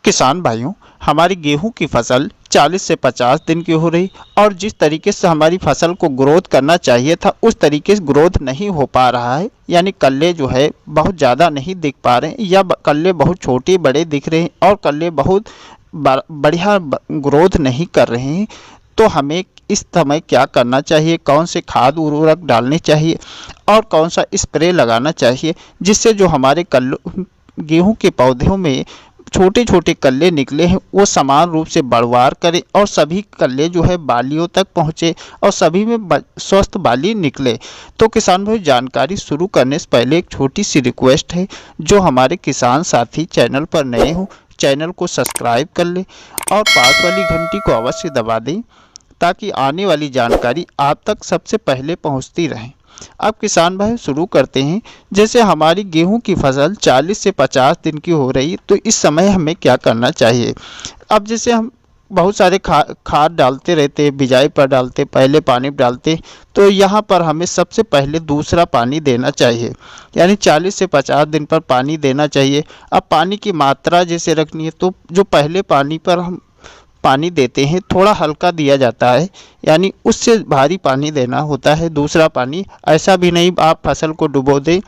किसान भाइयों, हमारी गेहूं की फसल 40 से 50 दिन की हो रही और जिस तरीके से हमारी फसल को ग्रोथ करना चाहिए था उस तरीके से ग्रोथ नहीं हो पा रहा है। यानी कल्ले जो है बहुत ज़्यादा नहीं दिख पा रहे हैं या कल्ले बहुत छोटे बड़े दिख रहे हैं और कल्ले बहुत बढ़िया ग्रोथ नहीं कर रहे हैं। तो हमें इस समय क्या करना चाहिए, कौन से खाद उर्वरक डालने चाहिए और कौन सा स्प्रे लगाना चाहिए जिससे जो हमारे गेहूं के पौधों में छोटे छोटे कल्ले निकले हैं वो समान रूप से बढ़वार करें और सभी कल्ले जो है बालियों तक पहुँचे और सभी में स्वस्थ बाली निकले। तो किसान भाई, जानकारी शुरू करने से पहले एक छोटी सी रिक्वेस्ट है, जो हमारे किसान साथी चैनल पर नए हो चैनल को सब्सक्राइब कर ले और पास वाली घंटी को अवश्य दबा दें ताकि आने वाली जानकारी आप तक सबसे पहले पहुंचती रहे। अब किसान भाई शुरू करते हैं। जैसे हमारी गेहूं की फसल 40 से 50 दिन की हो रही, तो इस समय हमें क्या करना चाहिए। अब जैसे हम बहुत सारे खाद डालते रहते हैं, बिजाई पर डालते, पहले पानी डालते, तो यहाँ पर हमें सबसे पहले दूसरा पानी देना चाहिए। यानी 40 से 50 दिन पर पानी देना चाहिए। अब पानी की मात्रा जैसे रखनी है तो जो पहले पानी पर हम पानी देते हैं थोड़ा हल्का दिया जाता है, यानी उससे भारी पानी देना होता है। दूसरा पानी ऐसा भी नहीं आप फसल को डुबो दें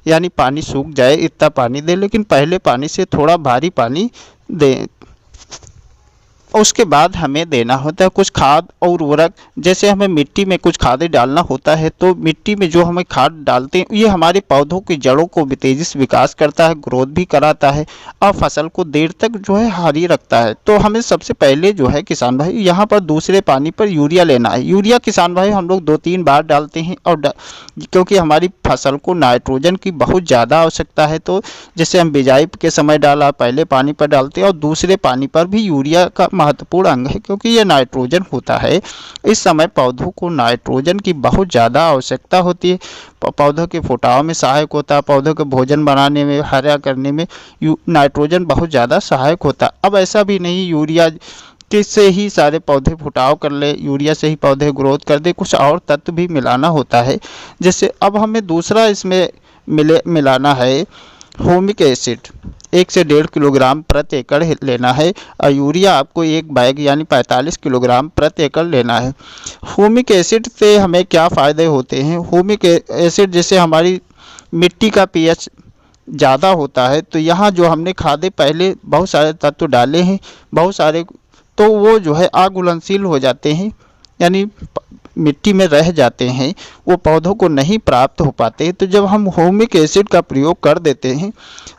यानी पानी सूख जाए इतना पानी दें, लेकिन पहले पानी से थोड़ा भारी पानी दें। उसके बाद हमें देना होता है कुछ खाद और उर्वरक। जैसे हमें मिट्टी में कुछ खादें डालना होता है, तो मिट्टी में जो हमें खाद डालते हैं ये हमारे पौधों की जड़ों को भी तेजी से विकास करता है, ग्रोथ भी कराता है और फसल को देर तक जो है हारी रखता है। तो हमें सबसे पहले जो है किसान भाई यहाँ पर दूसरे पानी पर यूरिया लेना है। यूरिया किसान भाई हम लोग 2-3 बार डालते हैं और क्योंकि हमारी फसल को नाइट्रोजन की बहुत ज़्यादा आवश्यकता है, तो जैसे हम बिजाई के समय डाला, पहले पानी पर डालते हैं और दूसरे पानी पर भी यूरिया का महत्वपूर्ण अंग है क्योंकि ये नाइट्रोजन होता है। इस समय पौधों को नाइट्रोजन की बहुत ज़्यादा आवश्यकता होती है। पौधों के फुटाव में सहायक होता है, पौधों के भोजन बनाने में, हरा करने में नाइट्रोजन बहुत ज़्यादा सहायक होता है। अब ऐसा भी नहीं यूरिया से ही सारे पौधे फुटाव कर ले, यूरिया से ही पौधे ग्रोथ कर दे, कुछ और तत्व भी मिलाना होता है। जैसे अब हमें दूसरा इसमें मिलाना है ह्यूमिक एसिड। 1 से 1.5 किलोग्राम प्रति एकड़ लेना है और यूरिया आपको एक बैग यानी 45 किलोग्राम प्रति एकड़ लेना है। ह्यूमिक एसिड से हमें क्या फ़ायदे होते हैं। ह्यूमिक एसिड जैसे हमारी मिट्टी का पीएच ज़्यादा होता है, तो यहाँ जो हमने खादें पहले बहुत सारे तत्व डाले हैं, बहुत सारे, तो वो जो है अघुलनशील हो जाते हैं यानी मिट्टी में रह जाते हैं, वो पौधों को नहीं प्राप्त हो पाते। तो जब हम ह्यूमिक एसिड का प्रयोग कर देते हैं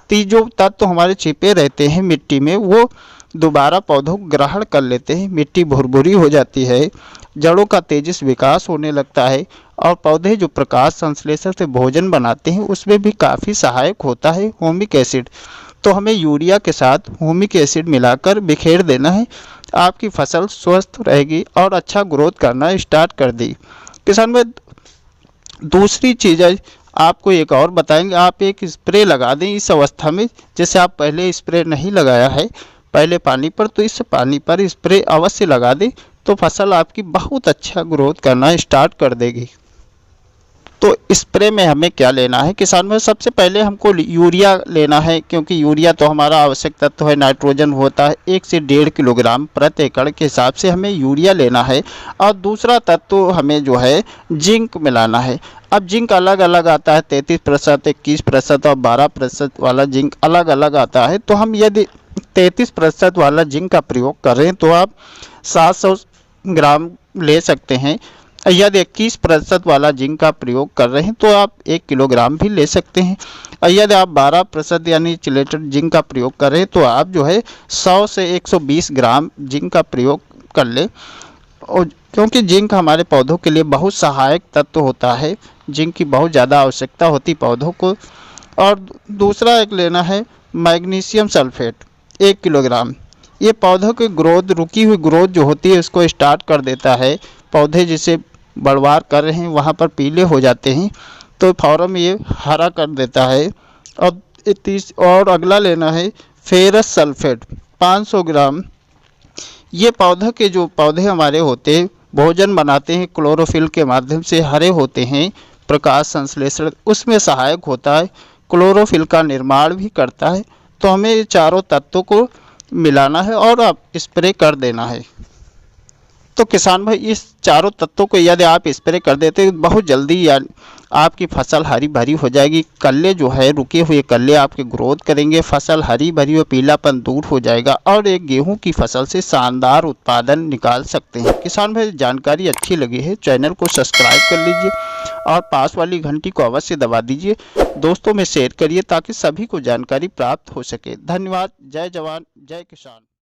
तो जो तत्व हमारे छिपे रहते हैं मिट्टी में वो दोबारा पौधों ग्रहण कर लेते हैं, मिट्टी भुरभुरी हो जाती है, जड़ों का तेजी से विकास होने लगता है और पौधे जो प्रकाश संश्लेषण से भोजन बनाते हैं उसमें भी काफ़ी सहायक होता है ह्यूमिक एसिड। तो हमें यूरिया के साथ ह्यूमिक एसिड मिलाकर बिखेर देना है, आपकी फसल स्वस्थ रहेगी और अच्छा ग्रोथ करना स्टार्ट कर दी। किसान में दूसरी चीज़ है, आपको एक और बताएंगे, आप एक स्प्रे लगा दें इस अवस्था में। जैसे आप पहले स्प्रे नहीं लगाया है पहले पानी पर, तो इस पानी पर स्प्रे अवश्य लगा दें, तो फसल आपकी बहुत अच्छा ग्रोथ करना स्टार्ट कर देगी। तो स्प्रे में हमें क्या लेना है किसान में, सबसे पहले हमको यूरिया लेना है क्योंकि यूरिया तो हमारा आवश्यक तत्व है, नाइट्रोजन होता है। 1 से 1.5 किलोग्राम प्रति एकड़ के हिसाब से हमें यूरिया लेना है और दूसरा तत्व हमें जो है जिंक मिलाना है। अब जिंक अलग अलग आता है, 33%, 21% और 12% वाला जिंक अलग अलग आता है। तो हम यदि 33% वाला जिंक का प्रयोग कर रहे हैं तो आप 700 ग्राम ले सकते हैं। यदि 21% वाला जिंक का प्रयोग कर रहे हैं तो आप 1 किलोग्राम भी ले सकते हैं। और यदि आप 12% यानी चिलेटेड जिंक का प्रयोग कर रहे हैं तो आप जो है 100 से 120 ग्राम जिंक का प्रयोग कर ले। और क्योंकि जिंक हमारे पौधों के लिए बहुत सहायक तत्व होता है, जिंक की बहुत ज़्यादा आवश्यकता होती पौधों को। और दूसरा एक लेना है मैग्नीशियम सल्फेट 1 किलोग्राम। ये पौधों की ग्रोथ, रुकी हुई ग्रोथ जो होती है उसको स्टार्ट कर देता है। पौधे जिसे बढ़वार कर रहे हैं वहाँ पर पीले हो जाते हैं तो फौरन ये हरा कर देता है। और अगला लेना है फेरस सल्फेट 500 ग्राम। ये पौधे हमारे होते हैं, भोजन बनाते हैं, क्लोरोफिल के माध्यम से हरे होते हैं, प्रकाश संश्लेषण उसमें सहायक होता है, क्लोरोफिल का निर्माण भी करता है। तो हमें ये चारों तत्वों को मिलाना है और आप स्प्रे कर देना है। तो किसान भाई इस चारों तत्वों को यदि आप स्प्रे कर देते हैं बहुत जल्दी या आपकी फसल हरी भरी हो जाएगी। कल्ले जो है रुके हुए कल्ले आपके ग्रोथ करेंगे, फसल हरी भरी और पीलापन दूर हो जाएगा और एक गेहूं की फसल से शानदार उत्पादन निकाल सकते हैं। किसान भाई जानकारी अच्छी लगी है चैनल को सब्सक्राइब कर लीजिए और पास वाली घंटी को अवश्य दबा दीजिए। दोस्तों में शेयर करिए ताकि सभी को जानकारी प्राप्त हो सके। धन्यवाद। जय जवान जय किसान।